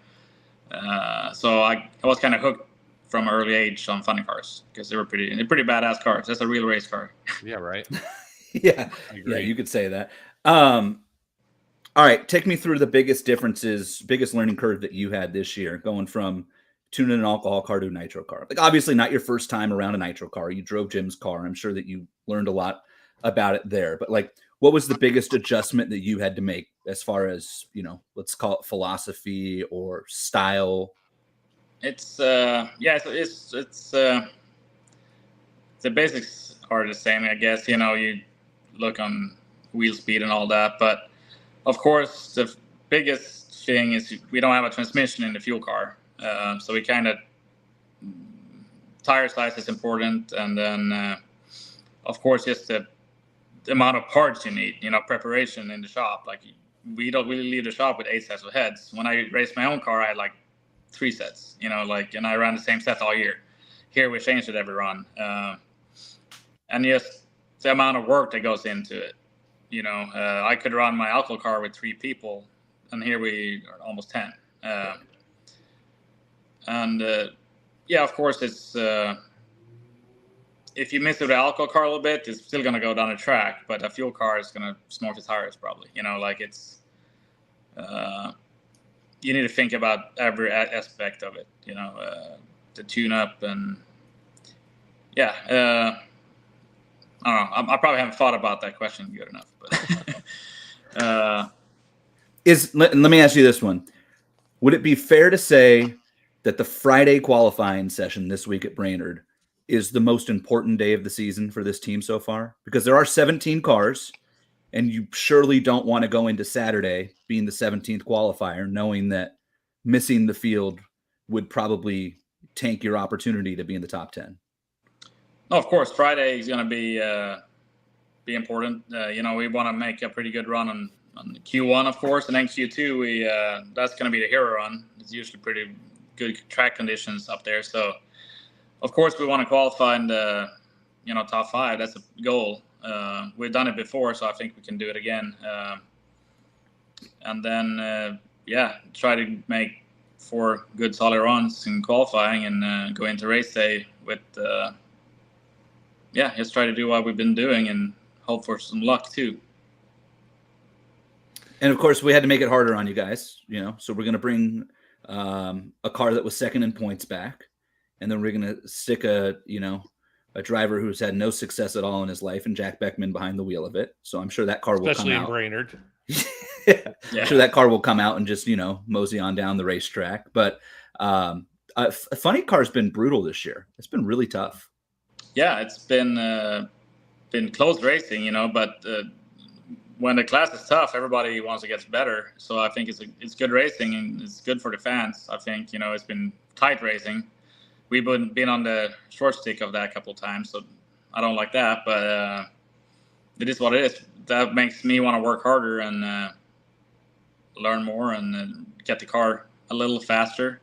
So I was kind of hooked from an early age on funny cars because they're pretty badass cars. That's a real race car. Yeah, right. Yeah, you could say that. All right, take me through the biggest differences, biggest learning curve that you had this year, going from tuning an alcohol car to a nitro car. Like obviously not your first time around a nitro car. You drove Jim's car. I'm sure that you learned a lot about it there. But like, what was the biggest adjustment that you had to make as far as, let's call it philosophy or style? It's the basics are the same, I guess. You look on wheel speed and all that, but of course the biggest thing is we don't have a transmission in the fuel car, so we kind of tire size is important, and then of course just the amount of parts you need, preparation in the shop. Like we don't really leave the shop with 8 sets of heads. When I raced my own car, I had like 3 sets, and I ran the same set all year. Here we changed it every run, and just the amount of work that goes into it. I could run my alcohol car with 3 people, and here we are almost 10. Of course, it's if you miss with the alcohol car a little bit, it's still going to go down the track, but a fuel car is going to smoke the tires probably. It's you need to think about every aspect of it. The tune-up and I don't know. I probably haven't thought about that question good enough, but let me ask you this one. Would it be fair to say that the Friday qualifying session this week at Brainerd is the most important day of the season for this team so far? Because there are 17 cars, and you surely don't want to go into Saturday being the 17th qualifier, knowing that missing the field would probably tank your opportunity to be in the top 10. No, of course, Friday is going to be important. We want to make a pretty good run on Q1, of course, and then Q2 we that's going to be the hero run. It's usually pretty good track conditions up there, so of course we want to qualify in the top 5. That's a goal. We've done it before, so I think we can do it again. And then try to make 4 good solid runs in qualifying and go into race day with just try to do what we've been doing and hope for some luck too. And of course we had to make it harder on you guys, so we're going to bring a car that was second in points back, and then we're going to stick a driver who's had no success at all in his life, and Jack Beckman behind the wheel of it. So I'm sure that car will especially come out. in Brainerd. I'm sure that car will come out and just mosey on down the racetrack. But a funny car's been brutal this year. It's been really tough. Yeah, it's been close racing, but when the class is tough, everybody wants to get better. So I think it's good racing and it's good for the fans. I think it's been tight racing. We've been on the short stick of that a couple of times, so I don't like that. But it is what it is. That makes me want to work harder and learn more and get the car a little faster.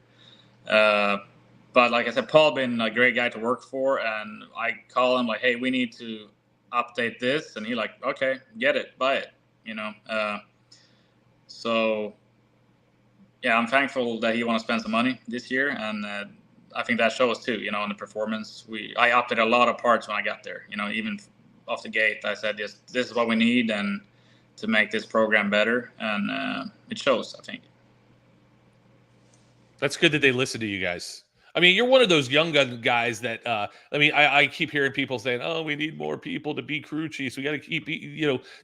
But like I said, Paul been a great guy to work for, and I call him like, hey, we need to update this, and he like, okay, get it, buy it, so yeah, I'm thankful that he want to spend some money this year, and I think that shows too, on the performance. I updated a lot of parts when I got there, even off the gate. I said, this is what we need and to make this program better, and it shows, I think. That's good that they listen to you guys. I mean, you're one of those young gun guys that, I keep hearing people saying, oh, we need more people to be crew chiefs. We got to keep,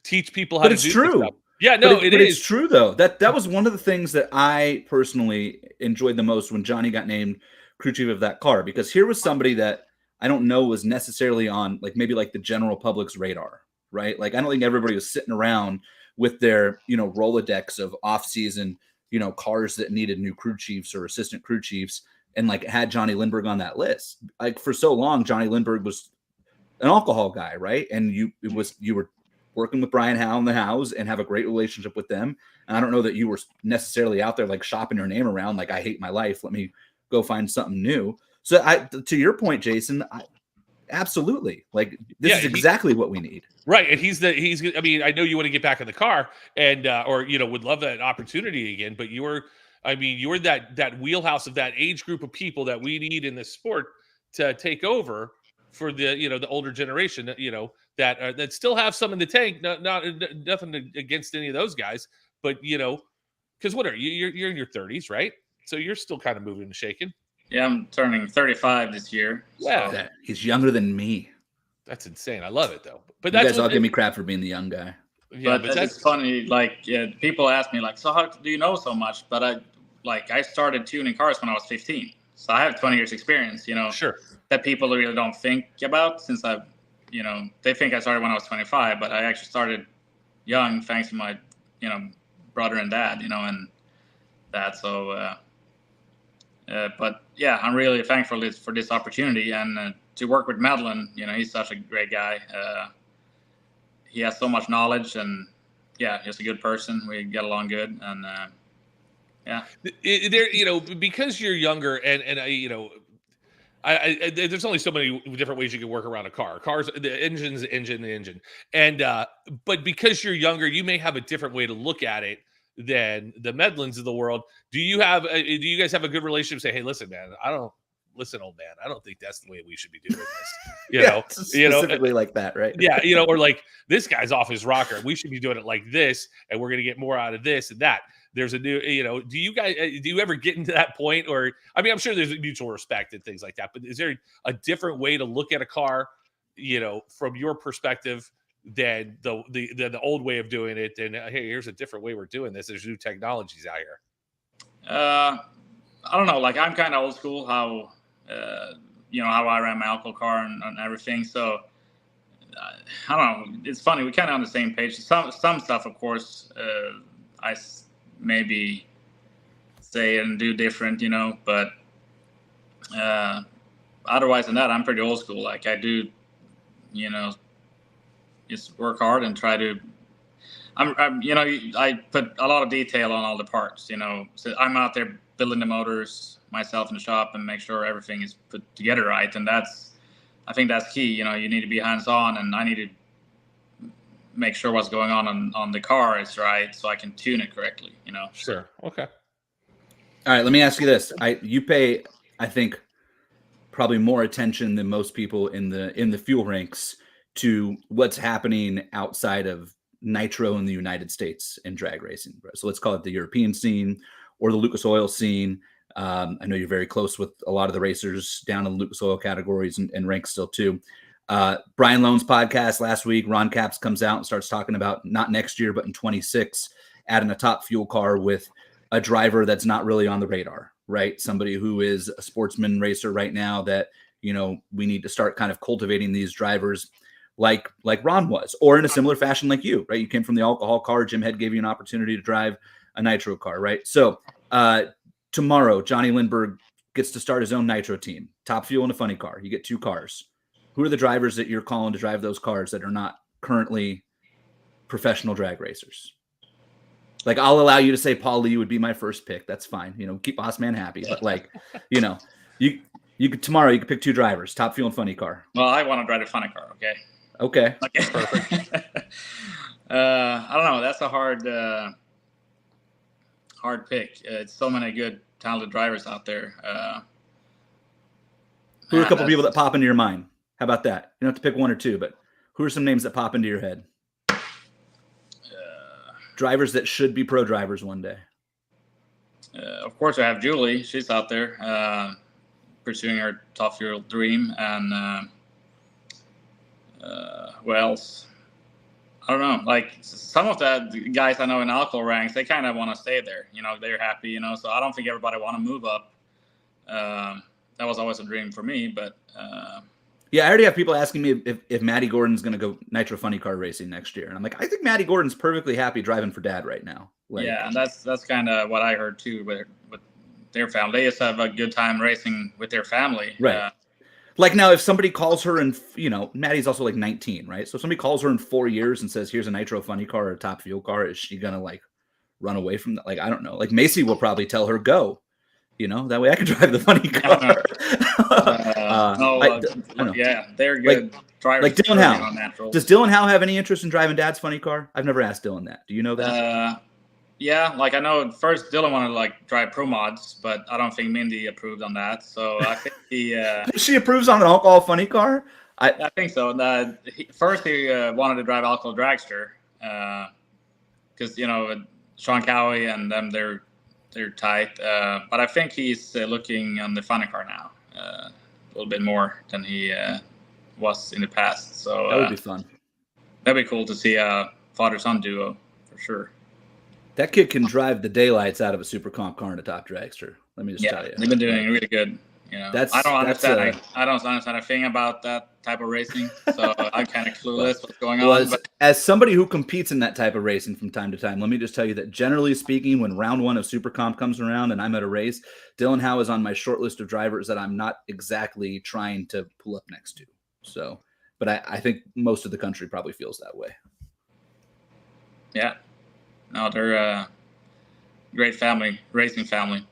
teach people how to do this stuff. But it's true. Yeah, no, it is. It's true, though. That was one of the things that I personally enjoyed the most when Jonnie got named crew chief of that car, because here was somebody that I don't know was necessarily on maybe the general public's radar, right? Like, I don't think everybody was sitting around with their, Rolodex of off-season, cars that needed new crew chiefs or assistant crew chiefs, and had Jonnie Lindberg on that list. For so long, Jonnie Lindberg was an alcohol guy, right? And you were working with Brian Howe and the Howes and have a great relationship with them. And I don't know that you were necessarily out there shopping your name around I hate my life, let me go find something new. So to your point, Jason, absolutely, this is exactly what we need. Right. And I know you want to get back in the car and or would love that opportunity again, but you're that wheelhouse of that age group of people that we need in this sport to take over for the the older generation, that still have some in the tank. Nothing against any of those guys, but because what are you? You're in your 30s, right? So you're still kind of moving and shaking. Yeah, I'm turning 35 this year. Yeah, so. He's younger than me. That's insane. I love it though. But you guys all give me crap for being the young guy. Yeah, but that's funny. People ask me so how do you know so much? But I started tuning cars when I was 15, so I have 20 years experience. Sure. That people really don't think about, since I've, they think I started when I was 25, but I actually started young thanks to my, brother and dad, and that. So, but yeah, I'm really thankful for this opportunity and to work with Madeline. He's such a great guy. He has so much knowledge, and yeah, he's a good person. We get along good, and yeah. Because you're younger, and I there's only so many different ways you can work around a car. Cars, the engine's the engine, and but because you're younger, you may have a different way to look at it than the Medlins of the world. Do you guys have a good relationship? Say, hey, listen, man, listen, old man, I don't think that's the way we should be doing this. Specifically like that, right? Yeah, or this guy's off his rocker. We should be doing it like this, and we're going to get more out of this and that. There's a new, do you ever get into that point? Or, I'm sure there's mutual respect and things like that, but is there a different way to look at a car, from your perspective than the old way of doing it? And hey, here's a different way we're doing this. There's new technologies out here. I don't know. I'm kind of old school, how I ran my alcohol car and everything. So I don't know. It's funny. We're kind of on the same page. Some stuff, of course, I maybe say and do different, but otherwise than that, I'm pretty old school. I do, just work hard and try to. I put a lot of detail on all the parts. So I'm out there building the motors myself in the shop and make sure everything is put together right. And I think that's key. You need to be hands on, and I need to make sure what's going on the car is right, so I can tune it correctly. Sure. Okay. All right. Let me ask you this: you pay, I think, probably more attention than most people in the fuel ranks to what's happening outside of Nitro in the United States in drag racing. So let's call it the European scene or the Lucas Oil scene. I know you're very close with a lot of the racers down in the Lucas Oil categories and ranks still too. Brian Lone's podcast last week, Ron Capps comes out and starts talking about not next year, but in 26, adding a top fuel car with a driver that's not really on the radar, right? Somebody who is a sportsman racer right now that, we need to start kind of cultivating these drivers like Ron was, or in a similar fashion like you, right? You came from the alcohol car. Jim Head gave you an opportunity to drive a Nitro car, right? So tomorrow, Jonnie Lindberg gets to start his own Nitro team, top fuel and a funny car. You get 2 cars. Who are the drivers that you're calling to drive those cars that are not currently professional drag racers? Like, I'll allow you to say Paul Lee would be my first pick. That's fine. Keep Boss Man happy. But you could tomorrow you could pick 2 drivers, top fuel and funny car. Well, I want to drive a funny car. Okay. Perfect. I don't know. That's a hard pick. It's so many good, talented drivers out there. Who are a couple people that pop into your mind? How about that? You don't have to pick 1 or 2, but who are some names that pop into your head? Drivers that should be pro drivers one day. Of course, I have Julie. She's out there pursuing her top fuel dream. And who else? I don't know. Like, some of the guys I know in alcohol ranks, they kind of want to stay there. They're happy. So I don't think everybody want to move up. That was always a dream for me, but. Yeah, I already have people asking me if Matty Gordon's going to go Nitro funny car racing next year, and I'm like, I think Matty Gordon's perfectly happy driving for Dad right now. Yeah, and that's kind of what I heard too with their family. They just have a good time racing with their family, right? Like, now, if somebody calls her and Maddie's also like 19, right? So if somebody calls her in 4 years and says, "Here's a Nitro funny car or a top fuel car," is she gonna like run away from that? Like, I don't know. Like, Macy will probably tell her go. That way I can drive the funny car. Yeah, they're good drivers. Like Dylan Howe. Does Dylan Howe have any interest in driving Dad's funny car? I've never asked Dylan that. Do you know that? Yeah, like I know at first Dylan wanted to drive pro mods, but I don't think Mindy approved on that. So I think she approves on an alcohol funny car? I think so. First he wanted to drive alcohol dragster because Sean Cowie and them they're tight. But I think he's looking on the funny car now a little bit more than he was in the past. So that would be fun. That'd be cool to see a father-son duo for sure. That kid can drive the daylights out of a super comp car in a top dragster. Let me just tell you. They've been doing really good. I don't understand a thing about that type of racing, so I'm kind of clueless what's going on. As somebody who competes in that type of racing from time to time, let me just tell you that generally speaking, when round 1 of Super Comp comes around and I'm at a race, Dylan Howe is on my short list of drivers that I'm not exactly trying to pull up next to. So, but I think most of the country probably feels that way. Yeah. No, they're a great family, racing family.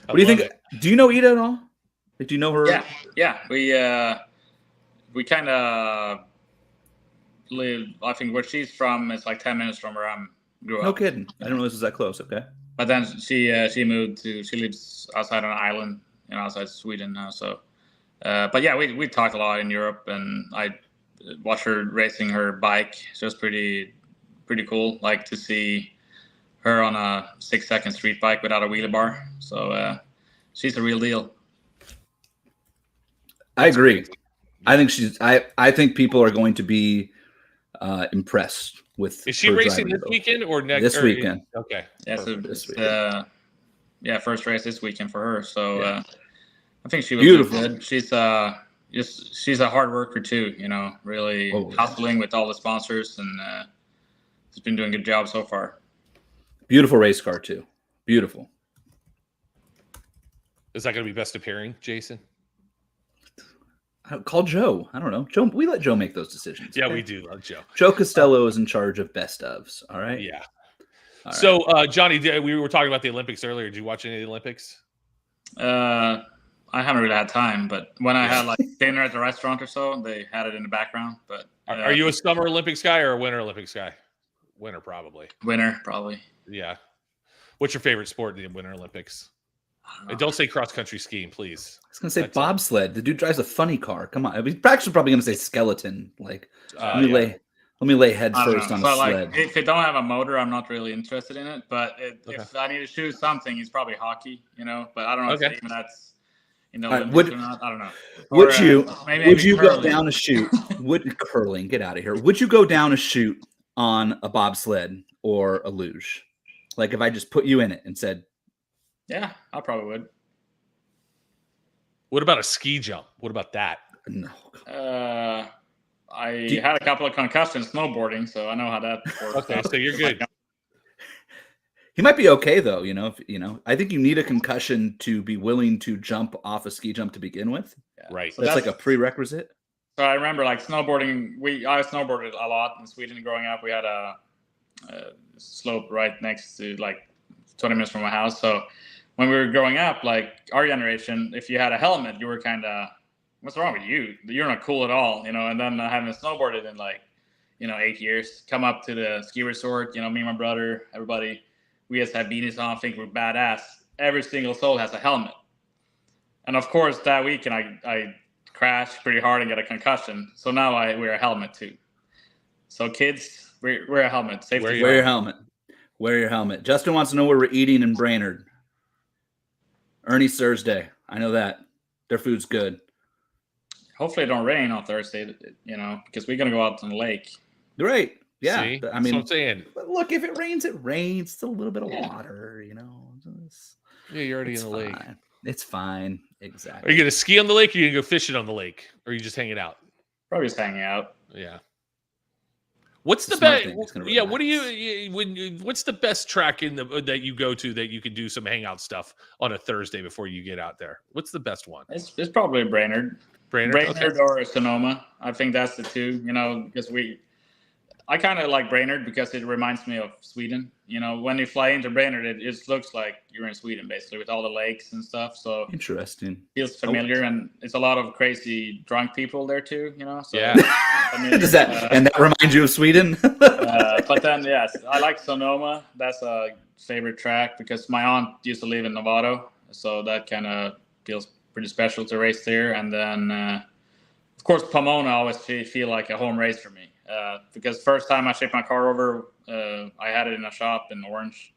What do you think? Do you know Ida at all? Do you know her? Yeah. We kind of live. I think where she's from is like 10 minutes from where I grew up. No kidding. I didn't know this was that close. Okay. But then she moved to. She lives outside on an island, outside Sweden now. So, but yeah, we talk a lot in Europe, and I watch her racing her bike. It's just pretty cool. Like to see her on a 6-second street bike without a wheelie bar. So she's a real deal. I agree. I think I think people are going to be impressed with. Is she racing this weekend or next? This weekend. Okay. Yeah, so this weekend. First race this weekend for her. So I think she was good. She's a hard worker too. Really hustling with all the sponsors, and she's been doing a good job so far. Beautiful race car too. Beautiful. Is that going to be best of pairing, Jason? Call Joe. I don't know. Joe. We let Joe make those decisions. Yeah, okay? we do. Joe. Joe Costello is in charge of best ofs. All right. Yeah. All so, right. Johnny, we were talking about the Olympics earlier. Did you watch any of the Olympics? I haven't really had time, but when I had like dinner at the restaurant or so, they had it in the background. But are you a Summer Olympics guy or a Winter Olympics guy? Winter, probably. Winter, probably. Yeah. What's your favorite sport in the Winter Olympics? Don't say cross-country skiing, please. I was going to say bobsled. The dude drives a funny car. Come on. I mean, actually probably going to say skeleton. Like, let me lay head first on a sled. Like, if it don't have a motor, I'm not really interested in it. But if I need to choose something, it's probably hockey, But I don't know if that's, or not. I don't know. Would you go down a chute? Curling, get out of here. Would you go down a chute on a bobsled or a luge? Like if I just put you in it and said, yeah, I probably would. What about a ski jump? What about that? No. I had a couple of concussions snowboarding, so I know how that works. Okay, so you're good. He might be okay though, I think you need a concussion to be willing to jump off a ski jump to begin with. Yeah. Right. So that's like a prerequisite. So I remember like snowboarding. I snowboarded a lot in Sweden growing up. We had a slope right next to like 20 minutes from my house. So when we were growing up, like our generation, if you had a helmet, you were kind of, what's wrong with you? You're not cool at all, And then having snowboarded in like, 8 years, come up to the ski resort, me and my brother, everybody, we just had beanies on, think we're badass. Every single soul has a helmet. And of course, that weekend I crashed pretty hard and got a concussion. So now I wear a helmet too. So kids, wear a helmet. Safety. Wear your helmet. Wear your helmet. Justin wants to know where we're eating in Brainerd. Ernie's Thursday. I know that. Their food's good. Hopefully it don't rain on Thursday, because we're going to go out on the lake. Great. Yeah. See? I mean, that's what I'm saying. But look, if it rains, it rains. It's a little bit of water, Yeah, you're already in the lake. It's fine. Exactly. Are you going to ski on the lake or are you going to go fishing on the lake? Or are you just hanging out? Probably just hanging out. Yeah. What's the best? Yeah, what's the best track that you go to that you can do some hangout stuff on a Thursday before you get out there? What's the best one? It's probably Brainerd. Brainerd or Sonoma. I think that's the two. Because I kind of like Brainerd because it reminds me of Sweden. When you fly into Brainerd, it just looks like you're in Sweden basically with all the lakes and stuff. So interesting. Feels familiar, and it's a lot of crazy drunk people there too. So, yeah. Does that and that reminds you of Sweden? But then yes, I like Sonoma. That's a favorite track because my aunt used to live in Novato, so that kind of feels pretty special to race there. And then of course Pomona always feel like a home race for me. Because first time I shipped my car over, I had it in a shop in Orange.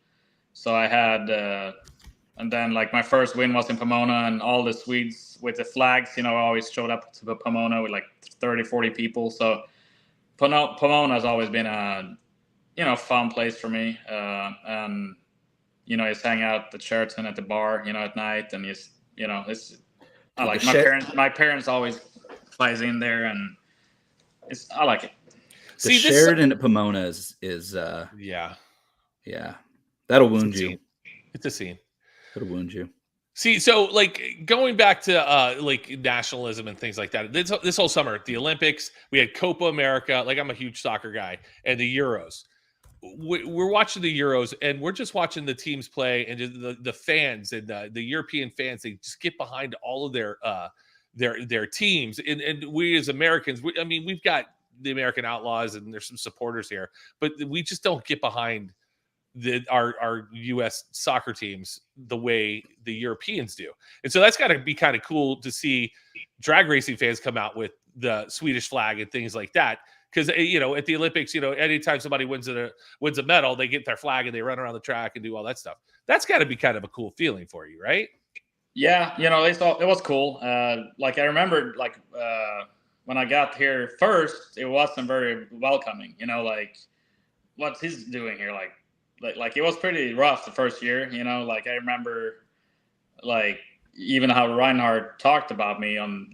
So I had, and then like my first win was in Pomona, and all the Swedes with the flags, always showed up to the Pomona with like 30, 40 people. So Pomona has always been a, fun place for me. And, just hang out at the Sheraton at the bar, at night, and just, I like my parents always flies in there, and I like it. The Sheridan at Pomona is yeah, that'll wound you. It's a scene. It'll wound you. See, so like going back to like nationalism and things like that. This whole summer, the Olympics, we had Copa America. Like I'm a huge soccer guy, and the Euros. We're watching the Euros, and we're just watching the teams play, and the fans and the European fans. They just get behind all of their teams, and we as Americans, we've got the American Outlaws, and there's some supporters here, but we just don't get behind our U.S. soccer teams the way the Europeans do. And so that's got to be kind of cool to see drag racing fans come out with the Swedish flag and things like that. Because, at the Olympics, anytime somebody wins a medal, they get their flag and they run around the track and do all that stuff. That's got to be kind of a cool feeling for you, right? Yeah, it was cool. Like I remember, when I got here first, it wasn't very welcoming. Like what's he's doing here? Like it was pretty rough the first year. Like I remember, like even how Reinhardt talked about me on,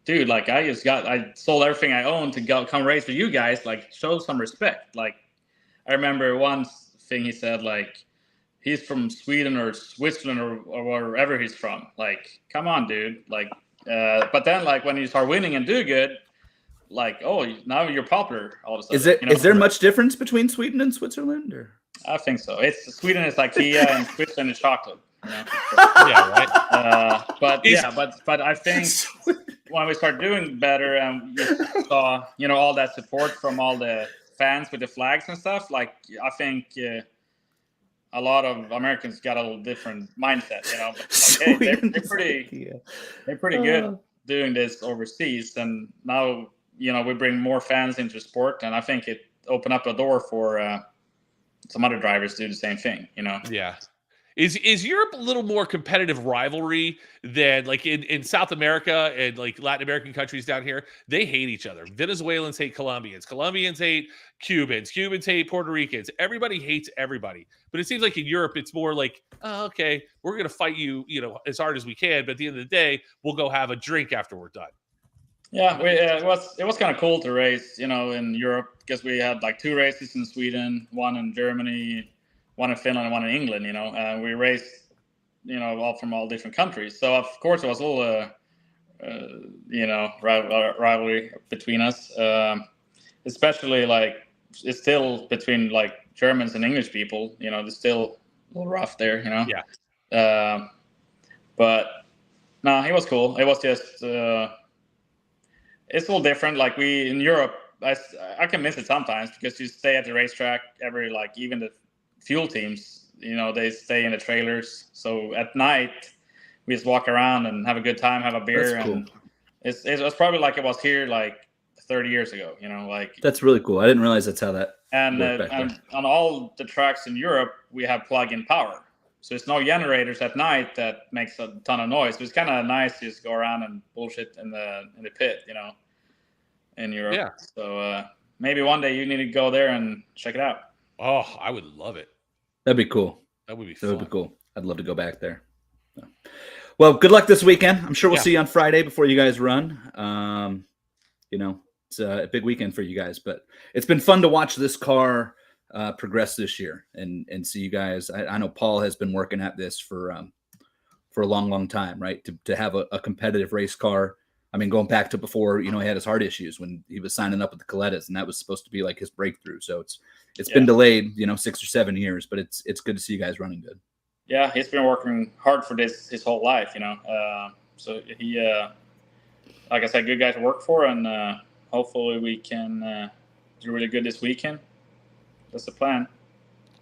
dude, like I sold everything I owned to come race for you guys. Like show some respect. Like I remember one thing he said, like he's from Sweden or Switzerland or wherever he's from. Like come on, dude. Like But then, like, when you start winning and do good, like, oh, now you're popular all of a sudden. Is there much difference between Sweden and Switzerland? Or I think so. Sweden is like tea and Switzerland is chocolate. Yeah, right. But I think when we start doing better and we saw, all that support from all the fans with the flags and stuff, like, I think a lot of Americans got a little different mindset, But, like, hey, they're pretty good doing this overseas, and now we bring more fans into sport, and I think it opened up a door for some other drivers to do the same thing. Yeah. Is Europe a little more competitive rivalry than like in South America and like Latin American countries down here? They hate each other. Venezuelans hate Colombians. Colombians hate Cubans. Cubans hate Puerto Ricans. Everybody hates everybody. But it seems like in Europe, it's more like, oh, okay, we're going to fight you, as hard as we can. But at the end of the day, we'll go have a drink after we're done. Yeah, it was kind of cool to race, in Europe, because we had like 2 races in Sweden, 1 in Germany, 1 in Finland, and 1 in England. We raced, all from all different countries. So of course it was a little, rivalry between us. Especially like it's still between like Germans and English people. It's still a little rough there. Yeah. But no, it was cool. It was just. It's a little different. Like in Europe, I can miss it sometimes because you stay at the racetrack even the fuel teams, they stay in the trailers. So at night, we just walk around and have a good time, have a beer. That's cool. And it was probably like it was here like 30 years ago, That's really cool. I didn't realize that's how that and on all the tracks in Europe, we have plug-in power. So there's no generators at night that makes a ton of noise. So it's kind of nice to just go around and bullshit in the pit, in Europe. Yeah. So maybe one day you need to go there and check it out. Oh, I would love it. That'd be cool. That would be fun. That would be cool. I'd love to go back there. Well, good luck this weekend. I'm sure we'll see you on Friday before you guys run. It's a big weekend for you guys, but it's been fun to watch this car progress this year and see you guys. I know Paul has been working at this for a long time, right? To have a competitive race car. I mean, going back to before, he had his heart issues when he was signing up with the Colettas, and that was supposed to be like his breakthrough. So it's been delayed, 6 or 7 years, but it's good to see you guys running good. Yeah, he's been working hard for this his whole life, So he, like I said, good guy to work for, and hopefully we can do really good this weekend. That's the plan.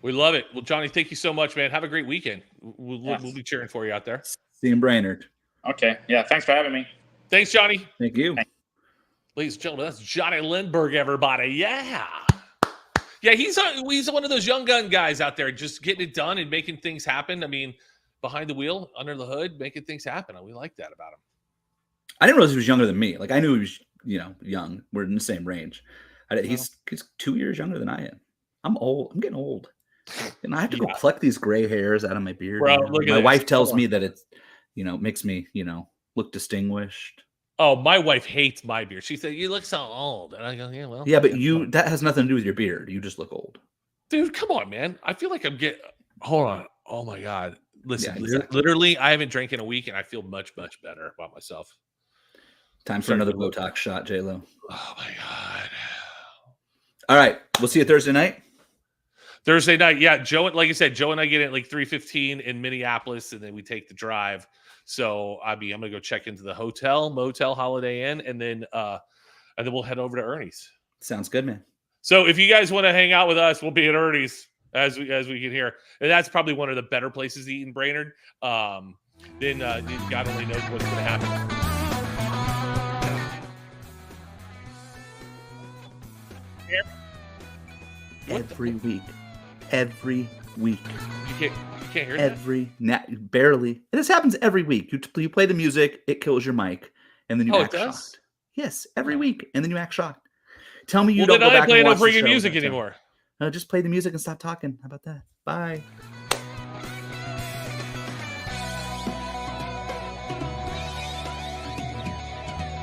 We love it. Well, Jonnie, thank you so much, man. Have a great weekend. We'll be cheering for you out there. See you in Brainerd. Okay. Yeah. Thanks for having me. Thanks, Jonnie. Thank you. Thanks. Ladies and gentlemen, that's Jonnie Lindberg, everybody. Yeah. Yeah, he's one of those young gun guys out there just getting it done and making things happen. I mean, behind the wheel, under the hood, making things happen. We like that about him. I didn't realize he was younger than me. Like, I knew he was, young. We're in the same range. He's 2 years younger than I am. I'm old. I'm getting old. And I have to go pluck these gray hairs out of my beard. Bro, my wife tells me that it's, makes me, look distinguished. Oh, my wife hates my beard. She said, "You look so old." And I go, "Yeah, well." Yeah, but that has nothing to do with your beard. You just look old. Dude, come on, man. I feel like I'm getting. Hold on. Oh my God. Listen, Yeah, exactly. Literally, I haven't drank in a week, and I feel much, much better about myself. Time for another Botox shot, JLo. Oh my God. All right, we'll see you Thursday night. Thursday night, yeah. Like I said, Joe and I get in at like 3:15 in Minneapolis, and then we take the drive. So I'm gonna go check into the motel, Holiday Inn, and then we'll head over to Ernie's. Sounds good, man. So if you guys want to hang out with us, we'll be at Ernie's as we can hear, and that's probably one of the better places to eat in Brainerd. Then God only knows what's going to happen. Every week. You can't hear that? Barely. This happens every week. You play the music, it kills your mic, and then you act shocked. Yes, every week, and then you act shocked. Tell me you don't go back and watch the show. Don't bring music anymore. No, just play the music and stop talking. How about that? Bye.